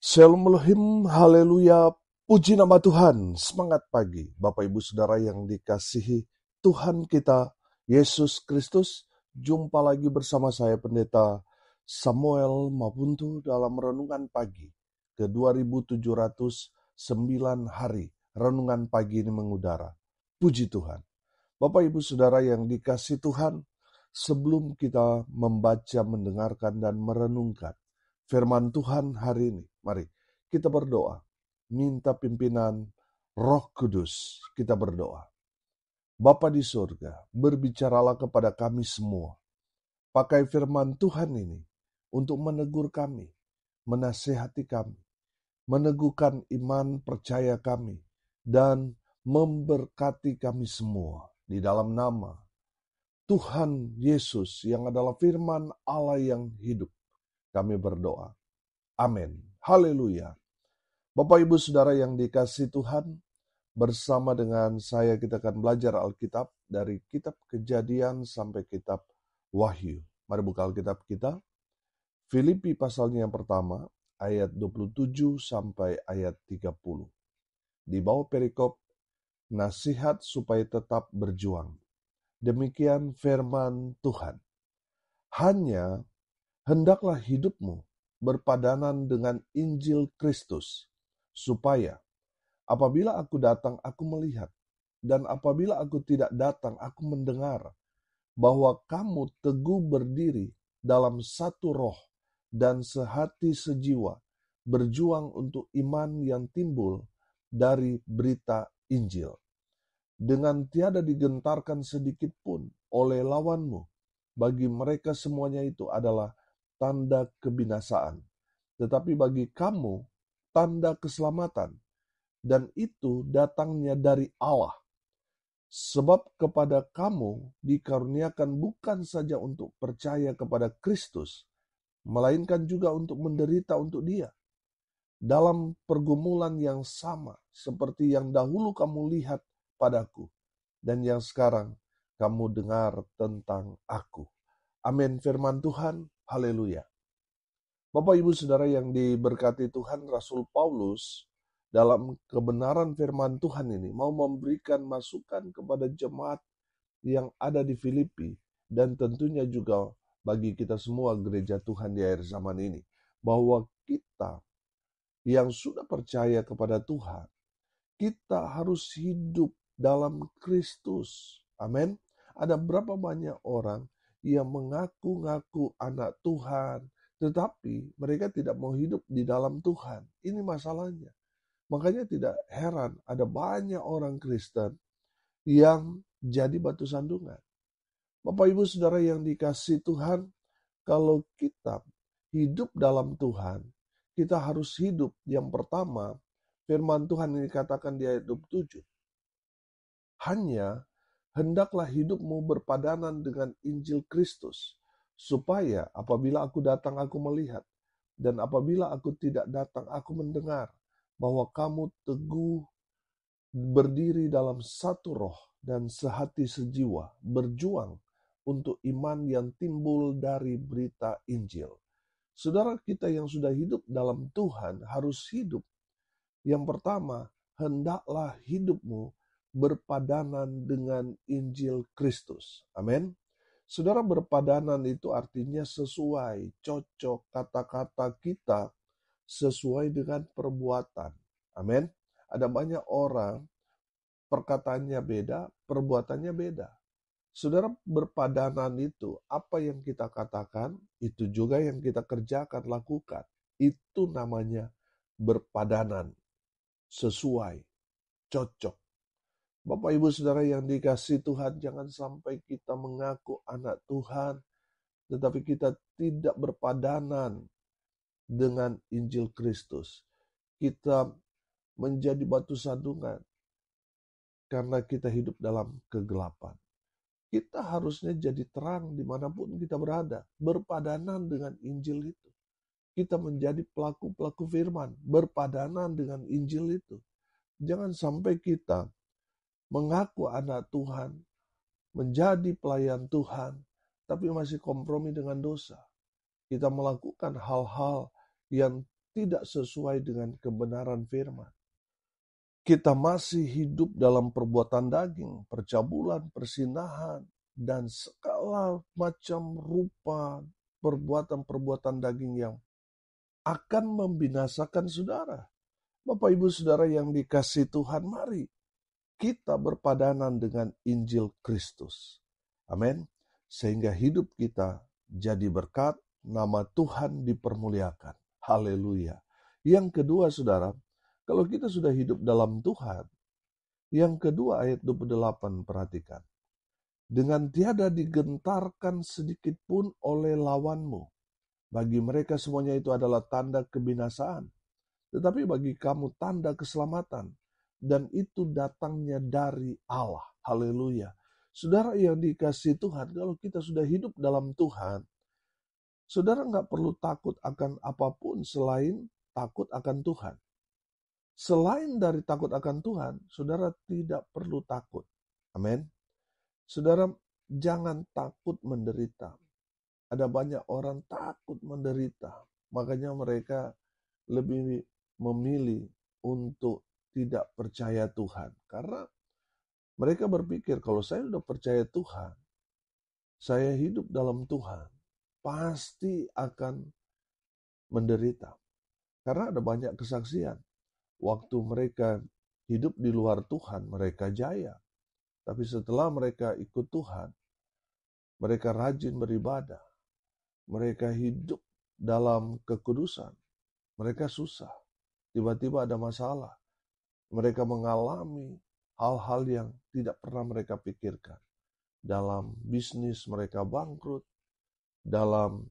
Shalom Elohim, haleluya, puji nama Tuhan, semangat pagi. Bapak Ibu Saudara yang dikasihi Tuhan kita, Yesus Kristus, jumpa lagi bersama saya Pendeta Samuel Mapuntu dalam Renungan Pagi ke 2709 hari. Renungan pagi ini mengudara. Puji Tuhan. Bapak Ibu Saudara yang dikasihi Tuhan, sebelum kita membaca, mendengarkan, dan merenungkan firman Tuhan hari ini, mari kita berdoa. Minta pimpinan Roh Kudus, kita berdoa. Bapa di surga, berbicaralah kepada kami semua. Pakai firman Tuhan ini untuk menegur kami, menasehati kami, meneguhkan iman percaya kami, dan memberkati kami semua di dalam nama Tuhan Yesus yang adalah firman Allah yang hidup. Kami berdoa. Amin. Haleluya. Bapak Ibu Saudara yang dikasihi Tuhan, bersama dengan saya kita akan belajar Alkitab dari kitab Kejadian sampai kitab Wahyu. Mari buka Alkitab kita. Filipi pasalnya yang pertama, ayat 27 sampai ayat 30. Di bawah perikop, nasihat supaya tetap berjuang. Demikian firman Tuhan. Hanya hendaklah hidupmu berpadanan dengan Injil Kristus, supaya apabila aku datang aku melihat, dan apabila aku tidak datang aku mendengar, bahwa kamu teguh berdiri dalam satu roh dan sehati sejiwa, berjuang untuk iman yang timbul dari berita Injil, dengan tiada digentarkan sedikit pun oleh lawanmu. Bagi mereka semuanya itu adalah tanda kebinasaan, tetapi bagi kamu tanda keselamatan, dan itu datangnya dari Allah. Sebab kepada kamu dikaruniakan bukan saja untuk percaya kepada Kristus, melainkan juga untuk menderita untuk Dia, dalam pergumulan yang sama seperti yang dahulu kamu lihat padaku, dan yang sekarang kamu dengar tentang aku. Amin. Firman Tuhan. Haleluya. Bapak Ibu Saudara yang diberkati Tuhan, Rasul Paulus dalam kebenaran firman Tuhan ini mau memberikan masukan kepada jemaat yang ada di Filipi, dan tentunya juga bagi kita semua gereja Tuhan di akhir zaman ini, bahwa kita yang sudah percaya kepada Tuhan, kita harus hidup dalam Kristus. Amin. Ada berapa banyak orang yang mengaku-ngaku anak Tuhan, tetapi mereka tidak mau hidup di dalam Tuhan. Ini masalahnya. Makanya tidak heran ada banyak orang Kristen yang jadi batu sandungan. Bapak Ibu Saudara yang dikasihi Tuhan, kalau kita hidup dalam Tuhan, kita harus hidup yang pertama, firman Tuhan ini katakan di ayat 27. Hanya hendaklah hidupmu berpadanan dengan Injil Kristus, supaya apabila aku datang aku melihat, dan apabila aku tidak datang aku mendengar, bahwa kamu teguh berdiri dalam satu roh dan sehati sejiwa, berjuang untuk iman yang timbul dari berita Injil. Saudara kita yang sudah hidup dalam Tuhan harus hidup. Yang pertama, hendaklah hidupmu berpadanan dengan Injil Kristus. Amin. Saudara, berpadanan itu artinya sesuai, cocok kata-kata kita sesuai dengan perbuatan. Amin. Ada banyak orang perkataannya beda, perbuatannya beda. Saudara, berpadanan itu apa yang kita katakan, itu juga yang kita kerjakan, lakukan. Itu namanya berpadanan, sesuai, cocok. Bapak Ibu Saudara yang dikasihi Tuhan, jangan sampai kita mengaku anak Tuhan, tetapi kita tidak berpadanan dengan Injil Kristus. Kita menjadi batu sandungan karena kita hidup dalam kegelapan. Kita harusnya jadi terang dimanapun kita berada, berpadanan dengan Injil itu. Kita menjadi pelaku-pelaku firman, berpadanan dengan Injil itu. Jangan sampai kita mengaku anak Tuhan, menjadi pelayan Tuhan, tapi masih kompromi dengan dosa. Kita melakukan hal-hal yang tidak sesuai dengan kebenaran firman. Kita masih hidup dalam perbuatan daging, percabulan, persinahan, dan segala macam rupa perbuatan-perbuatan daging yang akan membinasakan saudara. Bapak Ibu Saudara yang dikasihi Tuhan, mari kita berpadanan dengan Injil Kristus. Amin. Sehingga hidup kita jadi berkat, nama Tuhan dipermuliakan. Haleluya. Yang kedua saudara, kalau kita sudah hidup dalam Tuhan, yang kedua ayat 28 perhatikan. Dengan tiada digentarkan sedikit pun oleh lawanmu. Bagi mereka semuanya itu adalah tanda kebinasaan. Tetapi bagi kamu tanda keselamatan. Dan itu datangnya dari Allah. Haleluya. Saudara yang dikasihi Tuhan, kalau kita sudah hidup dalam Tuhan, saudara nggak perlu takut akan apapun selain takut akan Tuhan. Selain dari takut akan Tuhan, saudara tidak perlu takut. Amin. Saudara, jangan takut menderita. Ada banyak orang takut menderita. Makanya mereka lebih memilih untuk tidak percaya Tuhan. Karena mereka berpikir kalau saya sudah percaya Tuhan, saya hidup dalam Tuhan, pasti akan menderita. Karena ada banyak kesaksian. Waktu mereka hidup di luar Tuhan, mereka jaya. Tapi setelah mereka ikut Tuhan, mereka rajin beribadah. Mereka hidup dalam kekudusan. Mereka susah. Tiba-tiba ada masalah. Mereka mengalami hal-hal yang tidak pernah mereka pikirkan. Dalam bisnis mereka bangkrut. Dalam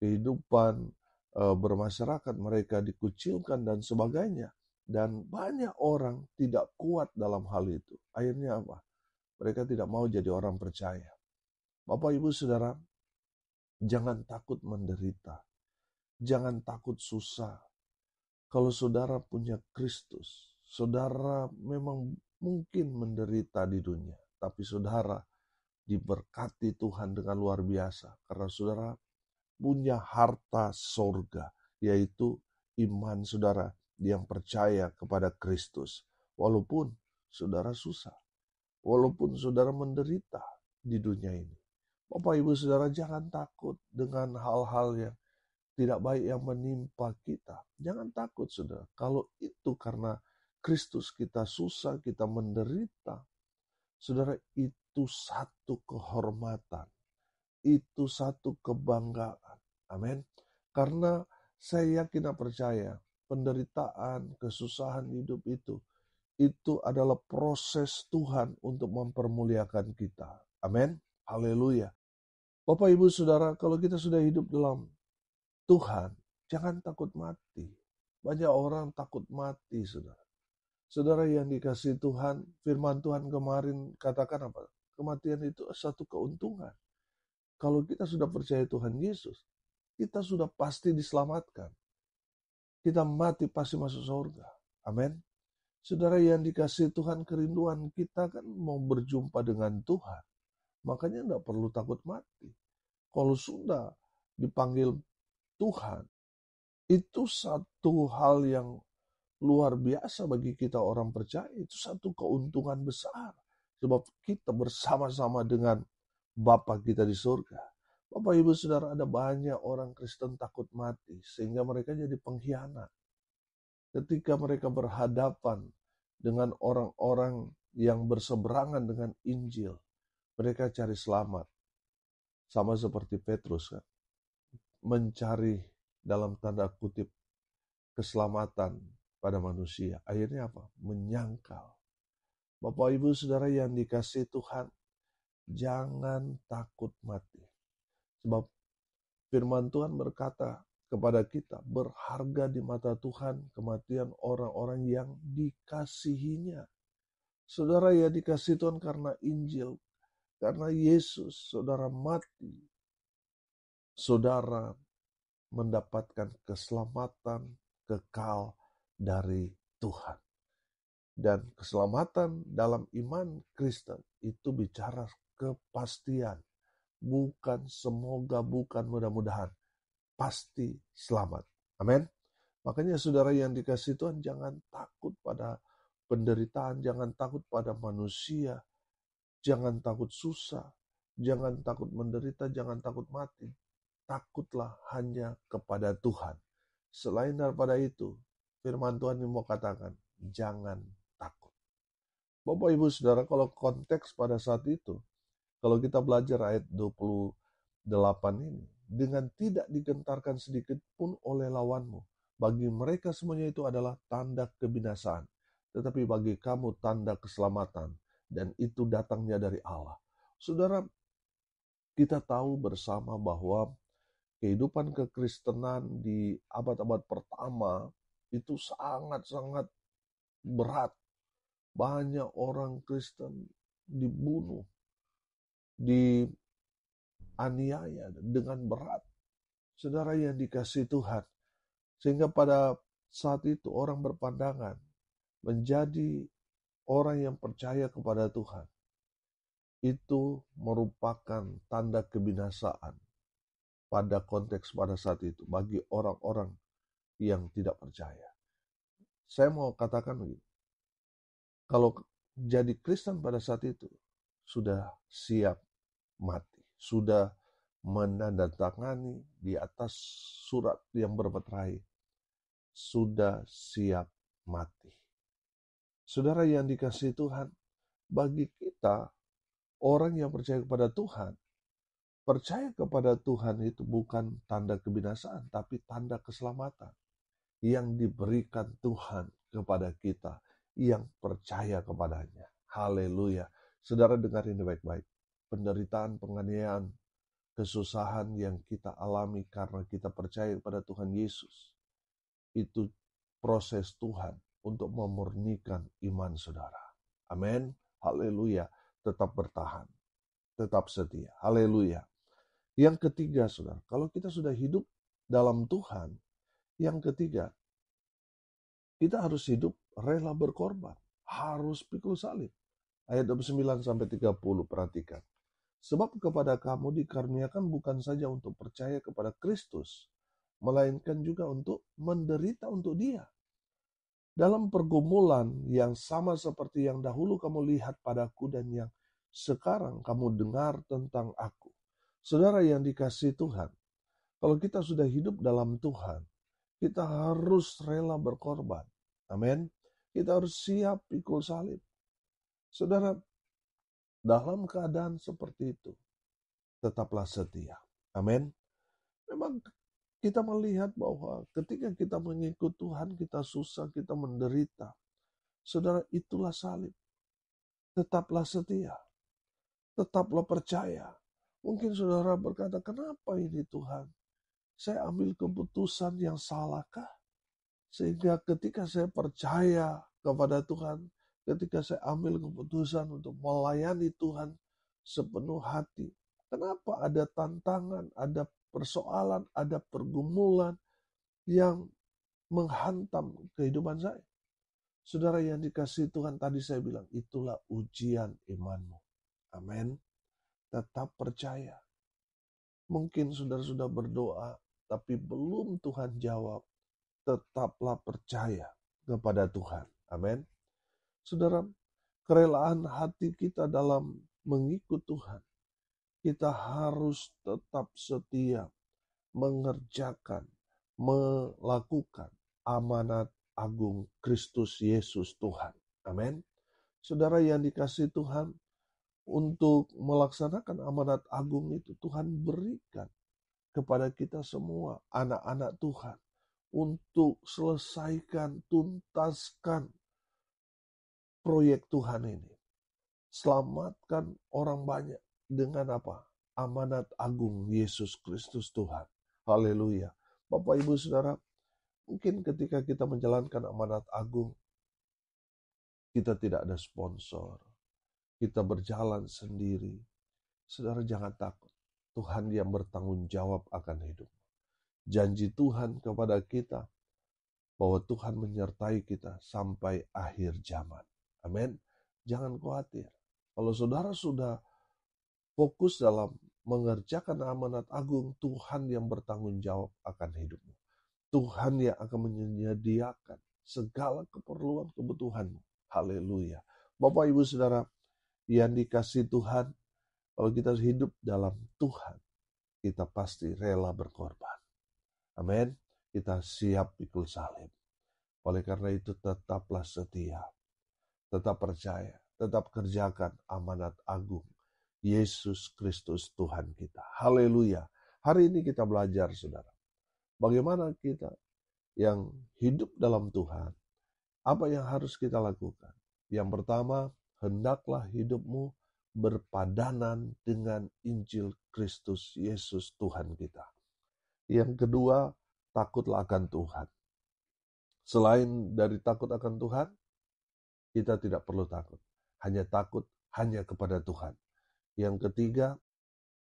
kehidupan bermasyarakat mereka dikucilkan dan sebagainya. Dan banyak orang tidak kuat dalam hal itu. Akhirnya apa? Mereka tidak mau jadi orang percaya. Bapak, Ibu, Saudara, jangan takut menderita. Jangan takut susah. Kalau saudara punya Kristus, saudara memang mungkin menderita di dunia. Tapi saudara diberkati Tuhan dengan luar biasa. Karena saudara punya harta sorga, yaitu iman saudara yang percaya kepada Kristus. Walaupun saudara susah, walaupun saudara menderita di dunia ini. Bapak, Ibu, Saudara, jangan takut dengan hal-hal yang tidak baik yang menimpa kita. Jangan takut, saudara. Kalau itu karena Kristus kita susah, kita menderita. Saudara, itu satu kehormatan. Itu satu kebanggaan. Amin. Karena saya yakin dan percaya penderitaan, kesusahan hidup itu adalah proses Tuhan untuk mempermuliakan kita. Amin. Haleluya. Bapak, Ibu, Saudara, kalau kita sudah hidup dalam Tuhan, jangan takut mati. Banyak orang takut mati, saudara. Saudara yang dikasihi Tuhan, firman Tuhan kemarin katakan apa? Kematian itu satu keuntungan. Kalau kita sudah percaya Tuhan Yesus, kita sudah pasti diselamatkan. Kita mati pasti masuk surga. Amin. Saudara yang dikasihi Tuhan, kerinduan kita kan mau berjumpa dengan Tuhan. Makanya tidak perlu takut mati. Kalau sudah dipanggil Tuhan, itu satu hal yang luar biasa bagi kita orang percaya. Itu satu keuntungan besar. Sebab kita bersama-sama dengan Bapa kita di surga. Bapak, Ibu, Saudara, ada banyak orang Kristen takut mati. Sehingga mereka jadi pengkhianat. Ketika mereka berhadapan dengan orang-orang yang berseberangan dengan Injil, mereka cari selamat. Sama seperti Petrus kan. Mencari dalam tanda kutip keselamatan pada manusia. Akhirnya apa? Menyangkal. Bapak, Ibu, Saudara yang dikasihi Tuhan, jangan takut mati. Sebab firman Tuhan berkata kepada kita, berharga di mata Tuhan kematian orang-orang yang dikasihinya. Saudara yang dikasihi Tuhan karena Injil, karena Yesus, saudara mati. Saudara mendapatkan keselamatan kekal dari Tuhan. Dan keselamatan dalam iman Kristen itu bicara kepastian. Bukan semoga, bukan mudah-mudahan. Pasti selamat. Amin. Makanya saudara yang dikasihi Tuhan, jangan takut pada penderitaan, jangan takut pada manusia, jangan takut susah, jangan takut menderita, jangan takut mati. Takutlah hanya kepada Tuhan. Selain daripada itu, firman Tuhan yang mau katakan, jangan takut. Bapak Ibu Saudara, kalau konteks pada saat itu, kalau kita belajar ayat 28 ini, dengan tidak digentarkan sedikit pun oleh lawanmu, bagi mereka semuanya itu adalah tanda kebinasaan, tetapi bagi kamu tanda keselamatan, dan itu datangnya dari Allah. Saudara, kita tahu bersama bahwa kehidupan kekristenan di abad-abad pertama itu sangat-sangat berat. Banyak orang Kristen dibunuh, dianiaya dengan berat. Saudara yang dikasihi Tuhan, sehingga pada saat itu orang berpandangan menjadi orang yang percaya kepada Tuhan itu merupakan tanda kebinasaan pada konteks pada saat itu bagi orang-orang yang tidak percaya. Saya mau katakan begini, kalau jadi Kristen pada saat itu sudah siap mati, sudah menandatangani di atas surat yang bermeterai, sudah siap mati. Saudara yang dikasihi Tuhan, bagi kita orang yang percaya kepada Tuhan itu bukan tanda kebinasaan, tapi tanda keselamatan yang diberikan Tuhan kepada kita yang percaya kepadanya. Haleluya. Saudara dengar ini baik-baik. Penderitaan, penganiayaan, kesusahan yang kita alami karena kita percaya kepada Tuhan Yesus, itu proses Tuhan untuk memurnikan iman saudara. Amin. Haleluya. Tetap bertahan. Tetap setia. Haleluya. Yang ketiga, saudara, kalau kita sudah hidup dalam Tuhan, yang ketiga, kita harus hidup rela berkorban. Harus pikul salib. Ayat 29 sampai 30, perhatikan. Sebab kepada kamu dikaruniakan bukan saja untuk percaya kepada Kristus, melainkan juga untuk menderita untuk Dia. Dalam pergumulan yang sama seperti yang dahulu kamu lihat padaku dan yang sekarang kamu dengar tentang aku. Saudara yang dikasihi Tuhan, kalau kita sudah hidup dalam Tuhan, kita harus rela berkorban. Amin. Kita harus siap pikul salib. Saudara, dalam keadaan seperti itu, tetaplah setia. Amin. Memang kita melihat bahwa ketika kita mengikut Tuhan, kita susah, kita menderita. Saudara, itulah salib. Tetaplah setia. Tetaplah percaya. Mungkin saudara berkata, kenapa ini Tuhan? Saya ambil keputusan yang salahkah? Sehingga ketika saya percaya kepada Tuhan, ketika saya ambil keputusan untuk melayani Tuhan sepenuh hati, kenapa ada tantangan, ada persoalan, ada pergumulan yang menghantam kehidupan saya? Saudara yang dikasihi Tuhan, tadi saya bilang, itulah ujian imanmu. Amin. Tetap percaya. Mungkin saudara sudah berdoa, tapi belum Tuhan jawab. Tetaplah percaya kepada Tuhan. Amin. Saudara, kerelaan hati kita dalam mengikut Tuhan, kita harus tetap setia mengerjakan, melakukan amanat agung Kristus Yesus Tuhan. Amin. Saudara yang dikasihi Tuhan, untuk melaksanakan amanat agung itu Tuhan berikan kepada kita semua anak-anak Tuhan untuk selesaikan, tuntaskan proyek Tuhan ini. Selamatkan orang banyak dengan apa? Amanat agung Yesus Kristus Tuhan. Haleluya. Bapak Ibu Saudara, mungkin ketika kita menjalankan amanat agung, kita tidak ada sponsor. Kita berjalan sendiri. Saudara jangan takut. Tuhan yang bertanggung jawab akan hidup. Janji Tuhan kepada kita bahwa Tuhan menyertai kita sampai akhir zaman. Amin. Jangan khawatir. Kalau saudara sudah fokus dalam mengerjakan amanat agung, Tuhan yang bertanggung jawab akan hidupmu. Tuhan yang akan menyediakan segala keperluan kebutuhanmu. Haleluya. Bapak, Ibu, Saudara yang dikasihi Tuhan, kalau kita hidup dalam Tuhan, kita pasti rela berkorban. Amin. Kita siap pikul salib. Oleh karena itu tetaplah setia, tetap percaya, tetap kerjakan amanat agung Yesus Kristus Tuhan kita. Haleluya. Hari ini kita belajar, saudara, bagaimana kita yang hidup dalam Tuhan, apa yang harus kita lakukan. Yang pertama, hendaklah hidupmu berpadanan dengan Injil Kristus Yesus Tuhan kita. Yang kedua, takutlah akan Tuhan. Selain dari takut akan Tuhan, kita tidak perlu takut. Hanya takut hanya kepada Tuhan. Yang ketiga,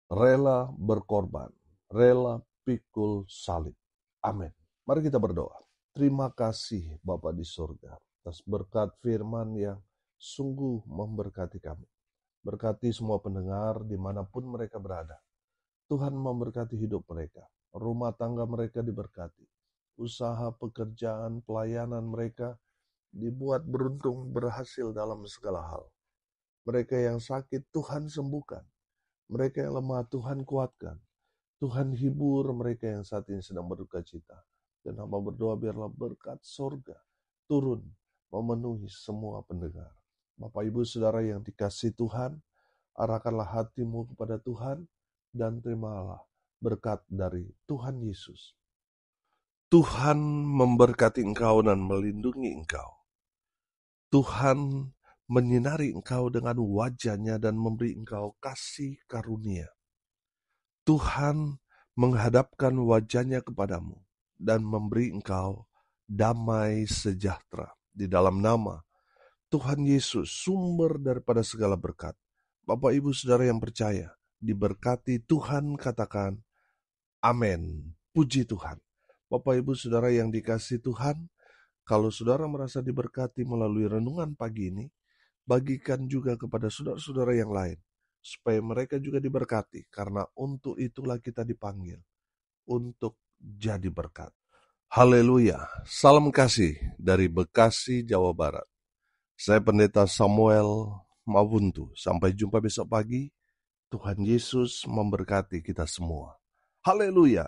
rela berkorban, rela pikul salib. Amin. Mari kita berdoa. Terima kasih Bapa di surga atas berkat firman yang sungguh memberkati kami. Berkati semua pendengar dimanapun mereka berada. Tuhan memberkati hidup mereka. Rumah tangga mereka diberkati. Usaha, pekerjaan, pelayanan mereka dibuat beruntung, berhasil dalam segala hal. Mereka yang sakit, Tuhan sembuhkan. Mereka yang lemah, Tuhan kuatkan. Tuhan hibur mereka yang saat ini sedang berduka cita. Dan hamba berdoa biarlah berkat sorga turun memenuhi semua pendengar. Bapak, Ibu, Saudara yang dikasihi Tuhan, arahkanlah hatimu kepada Tuhan dan terimalah berkat dari Tuhan Yesus. Tuhan memberkati engkau dan melindungi engkau. Tuhan menyinari engkau dengan wajah-Nya dan memberi engkau kasih karunia. Tuhan menghadapkan wajah-Nya kepadamu dan memberi engkau damai sejahtera. Di dalam nama Tuhan Yesus, sumber daripada segala berkat. Bapak, Ibu, Saudara yang percaya, diberkati Tuhan, katakan amin. Puji Tuhan. Bapak, Ibu, Saudara yang dikasihi Tuhan, kalau saudara merasa diberkati melalui renungan pagi ini, bagikan juga kepada saudara-saudara yang lain, supaya mereka juga diberkati, karena untuk itulah kita dipanggil, untuk jadi berkat. Haleluya, salam kasih dari Bekasi, Jawa Barat. Saya Pendeta Samuel Mabuntu. Sampai jumpa besok pagi. Tuhan Yesus memberkati kita semua. Haleluya.